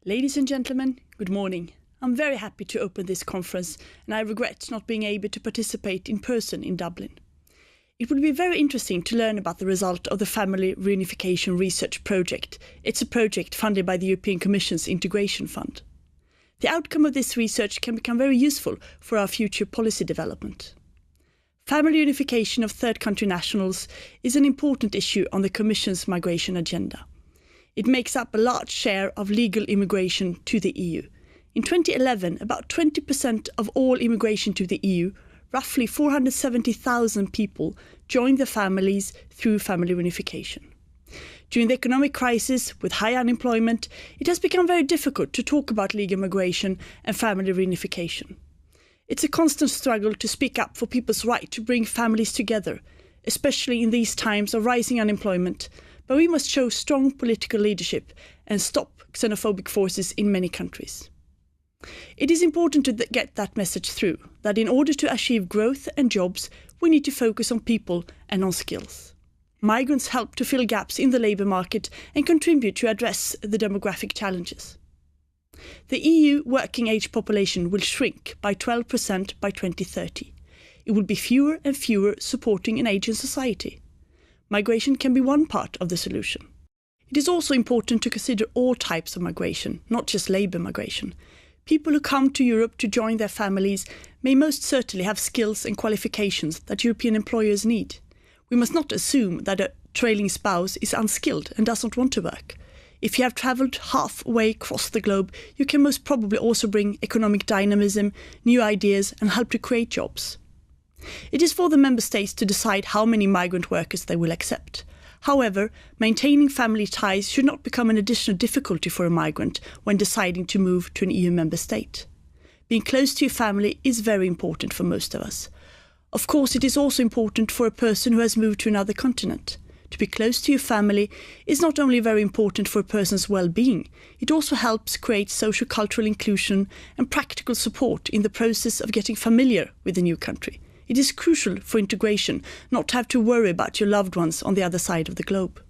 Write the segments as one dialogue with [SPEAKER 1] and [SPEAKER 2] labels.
[SPEAKER 1] Ladies and gentlemen, good morning. I'm very happy to open this conference, and I regret not being able to participate in person in Dublin. It would be very interesting to learn about the result of the Family Reunification Research Project. It's a project funded by the European Commission's Integration Fund. The outcome of this research can become very useful for our future policy development. Family reunification of third country nationals is an important issue on the Commission's migration agenda. It makes up a large share of legal immigration to the EU. In 2011, about 20% of all immigration to the EU, roughly 470,000 people, joined their families through family reunification. During the economic crisis, with high unemployment, it has become very difficult to talk about legal migration and family reunification. It's a constant struggle to speak up for people's right to bring families together, especially in these times of rising unemployment, but we must show strong political leadership and stop xenophobic forces in many countries. It is important to get that message through, that in order to achieve growth and jobs, we need to focus on people and on skills. Migrants help to fill gaps in the labour market and contribute to address the demographic challenges. The EU working age population will shrink by 12% by 2030. It will be fewer and fewer supporting an aging society. Migration can be one part of the solution. It is also important to consider all types of migration, not just labour migration. People who come to Europe to join their families may most certainly have skills and qualifications that European employers need. We must not assume that a trailing spouse is unskilled and does not want to work. If you have travelled halfway across the globe, you can most probably also bring economic dynamism, new ideas and help to create jobs. It is for the member states to decide how many migrant workers they will accept. However, maintaining family ties should not become an additional difficulty for a migrant when deciding to move to an EU member state. Being close to your family is very important for most of us. Of course, it is also important for a person who has moved to another continent. To be close to your family is not only very important for a person's well-being, it also helps create social-cultural inclusion and practical support in the process of getting familiar with the new country. It is crucial for integration not to have to worry about your loved ones on the other side of the globe.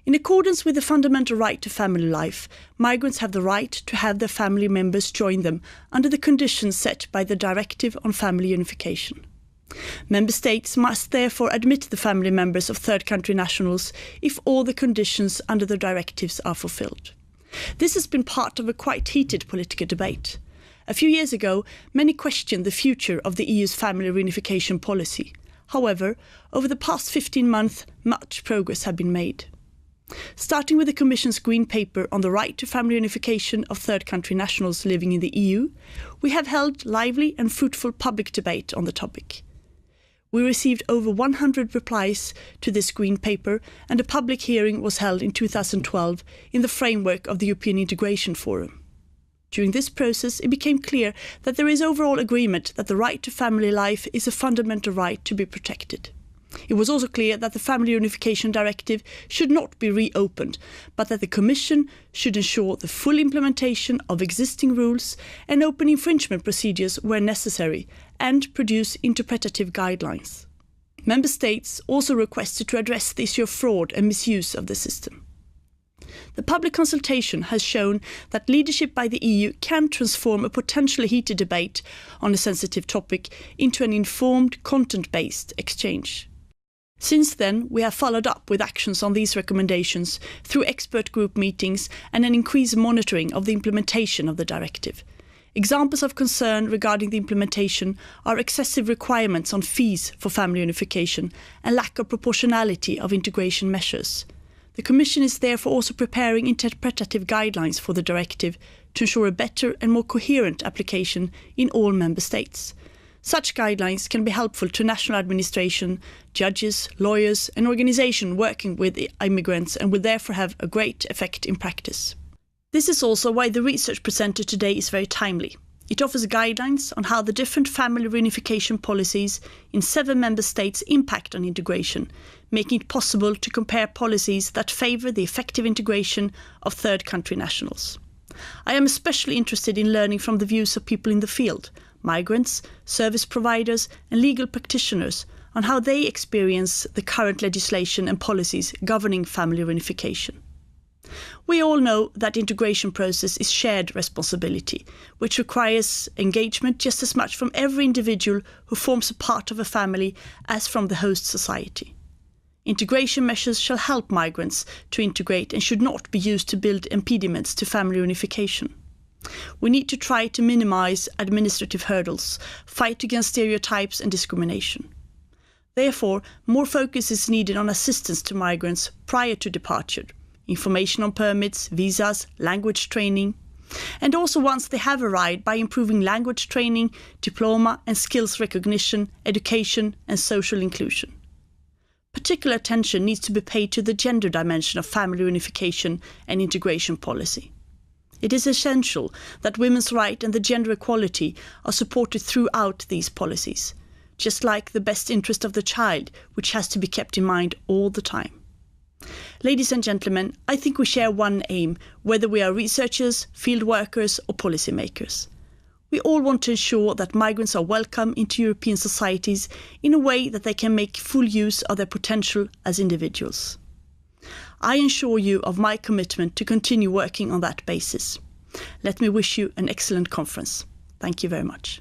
[SPEAKER 1] In accordance with the fundamental right to family life, migrants have the right to have their family members join them under the conditions set by the Directive on Family Unification. Member states must therefore admit the family members of third country nationals if all the conditions under the directives are fulfilled. This has been part of a quite heated political debate. A few years ago, many questioned the future of the EU's family reunification policy. However, over the past 15 months, much progress has been made. Starting with the Commission's Green Paper on the right to family reunification of third country nationals living in the EU, we have held lively and fruitful public debate on the topic. We received over 100 replies to this Green Paper, and a public hearing was held in 2012 in the framework of the European Integration Forum. During this process, it became clear that there is overall agreement that the right to family life is a fundamental right to be protected. It was also clear that the Family Reunification Directive should not be reopened, but that the Commission should ensure the full implementation of existing rules and open infringement procedures where necessary, and produce interpretative guidelines. Member States also requested to address the issue of fraud and misuse of the system. The public consultation has shown that leadership by the EU can transform a potentially heated debate on a sensitive topic into an informed, content-based exchange. Since then, we have followed up with actions on these recommendations through expert group meetings and an increased monitoring of the implementation of the directive. Examples of concern regarding the implementation are excessive requirements on fees for family unification and lack of proportionality of integration measures. The Commission is therefore also preparing interpretative guidelines for the directive to ensure a better and more coherent application in all member states. Such guidelines can be helpful to national administration, judges, lawyers and organisations working with immigrants and will therefore have a great effect in practice. This is also why the research presented today is very timely. It offers guidelines on how the different family reunification policies in 7 member states impact on integration, making it possible to compare policies that favour the effective integration of third country nationals. I am especially interested in learning from the views of people in the field, migrants, service providers and legal practitioners, on how they experience the current legislation and policies governing family reunification. We all know that integration process is shared responsibility, which requires engagement just as much from every individual who forms a part of a family as from the host society. Integration measures shall help migrants to integrate and should not be used to build impediments to family reunification. We need to try to minimize administrative hurdles, fight against stereotypes and discrimination. Therefore, more focus is needed on assistance to migrants prior to departure, information on permits, visas, language training, and also once they have arrived by improving language training, diploma and skills recognition, education and social inclusion. Particular attention needs to be paid to the gender dimension of family reunification and integration policy. It is essential that women's rights and the gender equality are supported throughout these policies, just like the best interest of the child, which has to be kept in mind all the time. Ladies and gentlemen, I think we share one aim, whether we are researchers, field workers or policymakers. We all want to ensure that migrants are welcome into European societies in a way that they can make full use of their potential as individuals. I assure you of my commitment to continue working on that basis. Let me wish you an excellent conference. Thank you very much.